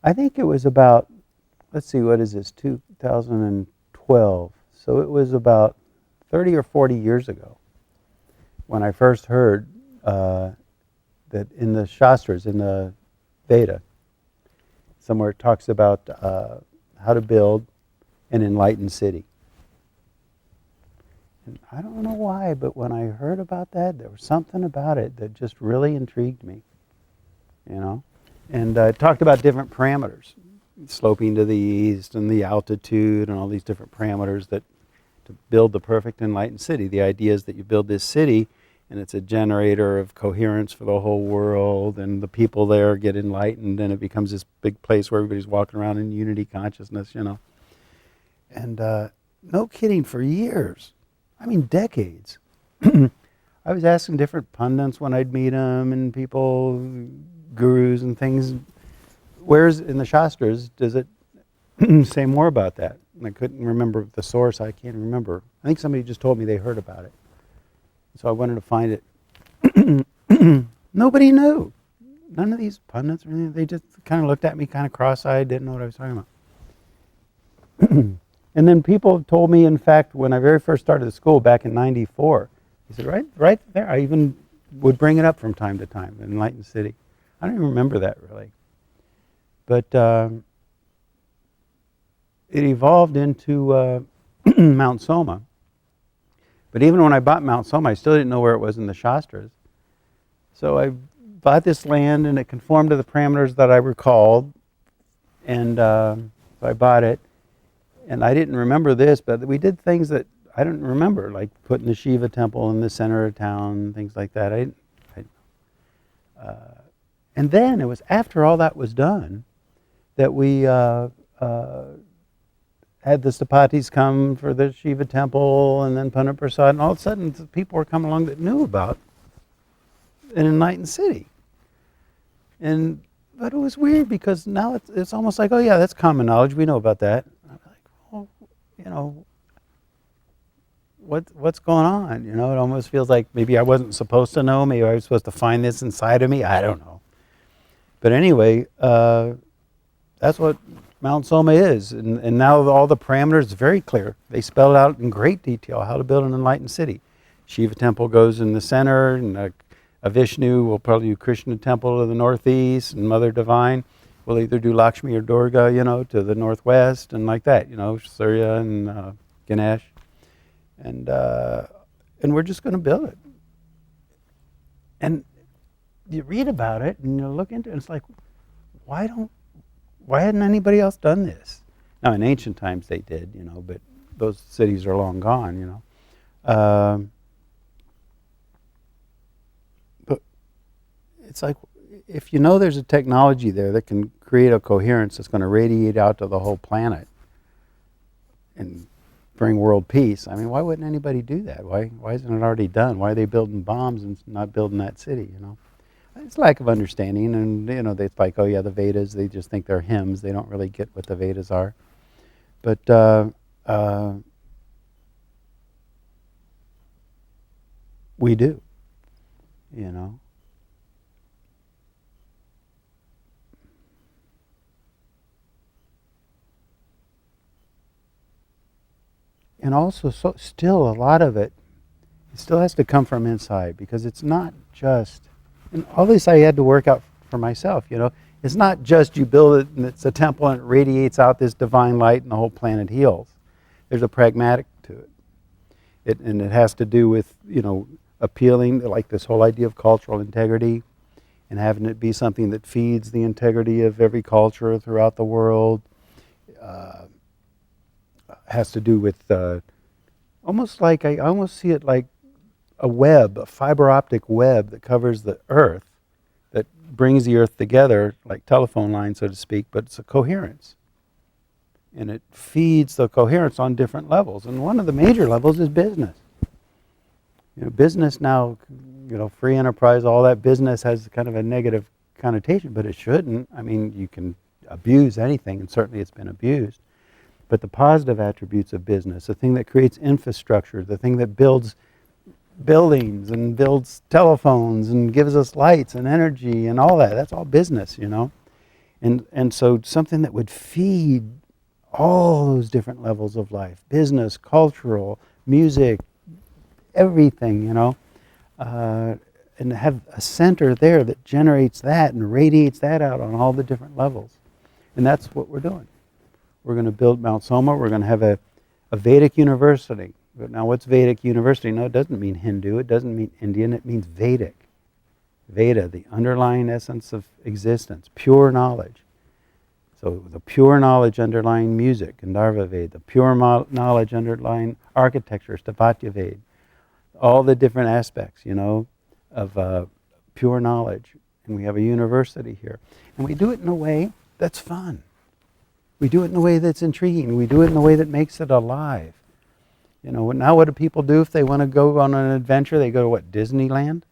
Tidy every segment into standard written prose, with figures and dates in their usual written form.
I think it was about, let's see, what is this, 2012. So it was about 30 or 40 years ago when I first heard that in the Shastras, in the Veda, somewhere it talks about how to build an enlightened city. And I don't know why, but when I heard about that, there was something about it that just really intrigued me, you know. And it talked about different parameters, sloping to the east and the altitude and all these different parameters that to build the perfect enlightened city. The idea is that you build this city and it's a generator of coherence for the whole world, and the people there get enlightened, and it becomes this big place where everybody's walking around in unity consciousness, you know. And no kidding, for years, I mean decades, I was asking different pundits when I'd meet them, and people, gurus and things, where's in the Shastras does it say more about that? And I couldn't remember the source. I can't remember. I think somebody just told me they heard about it. So I wanted to find it. Nobody knew. None of these pundits or anything. They just kind of looked at me kind of cross-eyed, didn't know what I was talking about. And then people told me, in fact, when I very first started the school back in '94, he said, right there, I even would bring it up from time to time, Enlightened City. I don't even remember that really. But it evolved into Mount Soma. But even when I bought Mount Soma, I still didn't know where it was in the Shastras. So I bought this land, and it conformed to the parameters that I recalled. And so I bought it. And I didn't remember this, but we did things that I didn't remember, like putting the Shiva temple in the center of town, things like that. And then it was after all that was done that we had the Sthapatis come for the Shiva temple, and then Pandit Prasad, and all of a sudden people were coming along that knew about an enlightened city. But it was weird because now it's almost like, oh yeah, that's common knowledge, we know about that. I'm like, well, you know, what's going on? You know, it almost feels like maybe I wasn't supposed to know, maybe I was supposed to find this inside of me, I don't know. But anyway, that's what Mount Soma is, and now all the parameters are very clear. They spell it out in great detail how to build an enlightened city. Shiva temple goes in the center, and a Vishnu will probably do Krishna temple to the northeast, and Mother Divine will either do Lakshmi or Durga, you know, to the northwest, and like that, you know, Surya and Ganesh, and we're just going to build it. And you read about it, and you look into it, and it's like, why hadn't anybody else done this? Now, in ancient times they did, you know, but those cities are long gone, you know. But it's like, if you know there's a technology there that can create a coherence that's going to radiate out to the whole planet and bring world peace, I mean, why wouldn't anybody do that? Why isn't it already done? Why are they building bombs and not building that city, you know? It's lack of understanding, and you know, it's like, oh yeah, the Vedas, they just think they're hymns. They don't really get what the Vedas are. But we do, you know. And also, still a lot of it still has to come from inside, because it's not just, and all this I had to work out for myself, you know. It's not just you build it and it's a temple and it radiates out this divine light and the whole planet heals. There's a pragmatic to it. And it has to do with, you know, appealing, like this whole idea of cultural integrity and having it be something that feeds the integrity of every culture throughout the world. Has to do with almost like, I almost see it like a web, a fiber optic web that covers the earth, that brings the earth together, like telephone lines, so to speak, but it's a coherence. And it feeds the coherence on different levels. And one of the major levels is business. You know, business now, you know, free enterprise, all that business has kind of a negative connotation, but it shouldn't. I mean, you can abuse anything, and certainly it's been abused. But the positive attributes of business, the thing that creates infrastructure, the thing that builds buildings and builds telephones and gives us lights and energy and all that, that's all business, you know. And so something that would feed all those different levels of life, business, cultural, music, everything, and have a center there that generates that and radiates that out on all the different levels. And that's what we're doing. We're going to build Mount Soma. We're going to have a Vedic University. But now what's Vedic University? No, it doesn't mean Hindu. It doesn't mean Indian. It means Vedic. Veda, the underlying essence of existence, pure knowledge. So the pure knowledge underlying music, Gandharva Veda, the pure knowledge underlying architecture, Sthapatis Veda, all the different aspects, of pure knowledge. And we have a university here. And we do it in a way that's fun. We do it in a way that's intriguing. We do it in a way that makes it alive. Now what do people do if they want to go on an adventure? They go to what, Disneyland?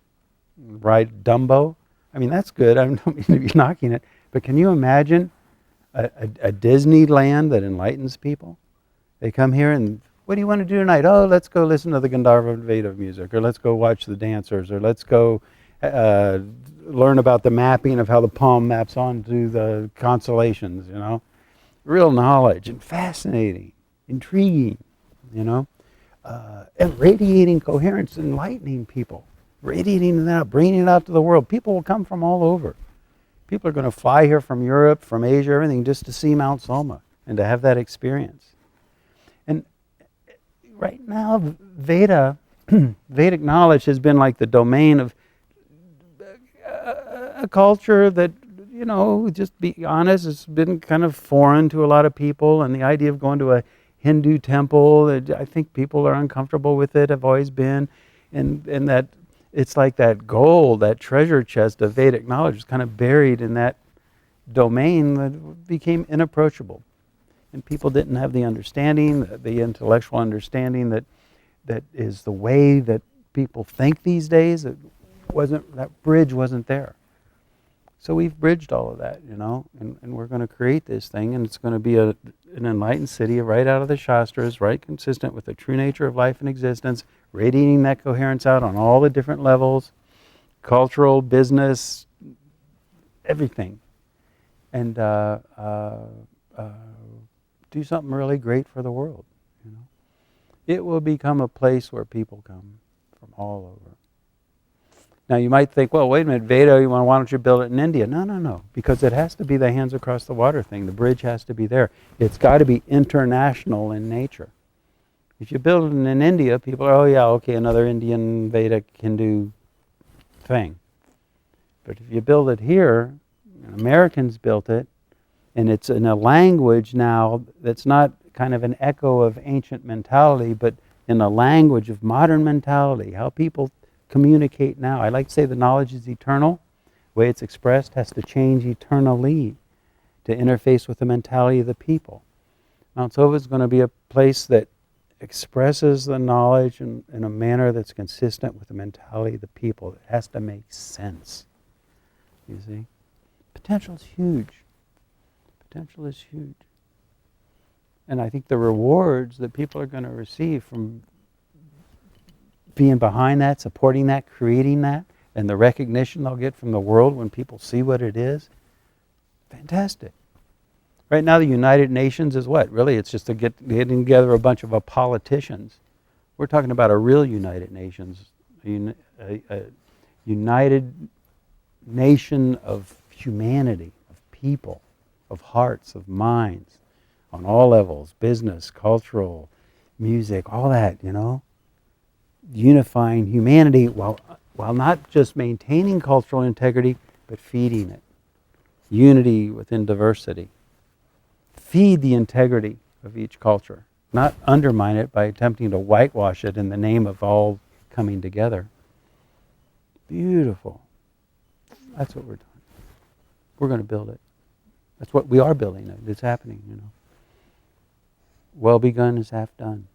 Ride Dumbo? I mean, that's good. I don't mean to be knocking it. But can you imagine a Disneyland that enlightens people? They come here and, what do you want to do tonight? Oh, let's go listen to the Gandharva Veda music, or let's go watch the dancers, or let's go learn about the mapping of how the palm maps onto the constellations, Real knowledge and fascinating, intriguing, and radiating coherence, enlightening people, radiating it out, bringing it out to the world. People will come from all over. People are going to fly here from Europe, from Asia, everything, just to see Mount Soma and to have that experience. And right now, Vedic knowledge has been like the domain of a culture that, just be honest, it's been kind of foreign to a lot of people. And the idea of going to a Hindu temple, I think people are uncomfortable with it, have always been. And that it's like that gold, that treasure chest of Vedic knowledge is kind of buried in that domain that became inapproachable. And people didn't have the understanding, the intellectual understanding that is the way that people think these days. That bridge wasn't there. So we've bridged all of that, and we're going to create this thing, and it's going to be an enlightened city right out of the Shastras, right consistent with the true nature of life and existence, radiating that coherence out on all the different levels, cultural, business, everything. And do something really great for the world, It will become a place where people come from all over. Now you might think, well, wait a minute, Veda, why don't you build it in India? No, because it has to be the hands across the water thing. The bridge has to be there. It's got to be international in nature. If you build it in India, people are, oh yeah, okay, another Indian Vedic Hindu thing. But if you build it here, and Americans built it, and it's in a language now that's not kind of an echo of ancient mentality, but in a language of modern mentality, how people communicate now. I like to say the knowledge is eternal. The way it's expressed has to change eternally to interface with the mentality of the people. Mount Soma is going to be a place that expresses the knowledge in a manner that's consistent with the mentality of the people. It has to make sense. You see? Potential is huge. Potential is huge. And I think the rewards that people are going to receive from being behind that, supporting that, creating that, and the recognition they'll get from the world when people see what it is, fantastic. Right now the United Nations is what? Really, it's just getting together a bunch of politicians. We're talking about a real United Nations, a united nation of humanity, of people, of hearts, of minds, on all levels, business, cultural, music, all that, unifying humanity while not just maintaining cultural integrity, but feeding it. Unity within diversity. Feed the integrity of each culture, not undermine it by attempting to whitewash it in the name of all coming together. Beautiful. That's what we're doing. We're going to build it. That's what we are building. It's happening, Well begun is half done.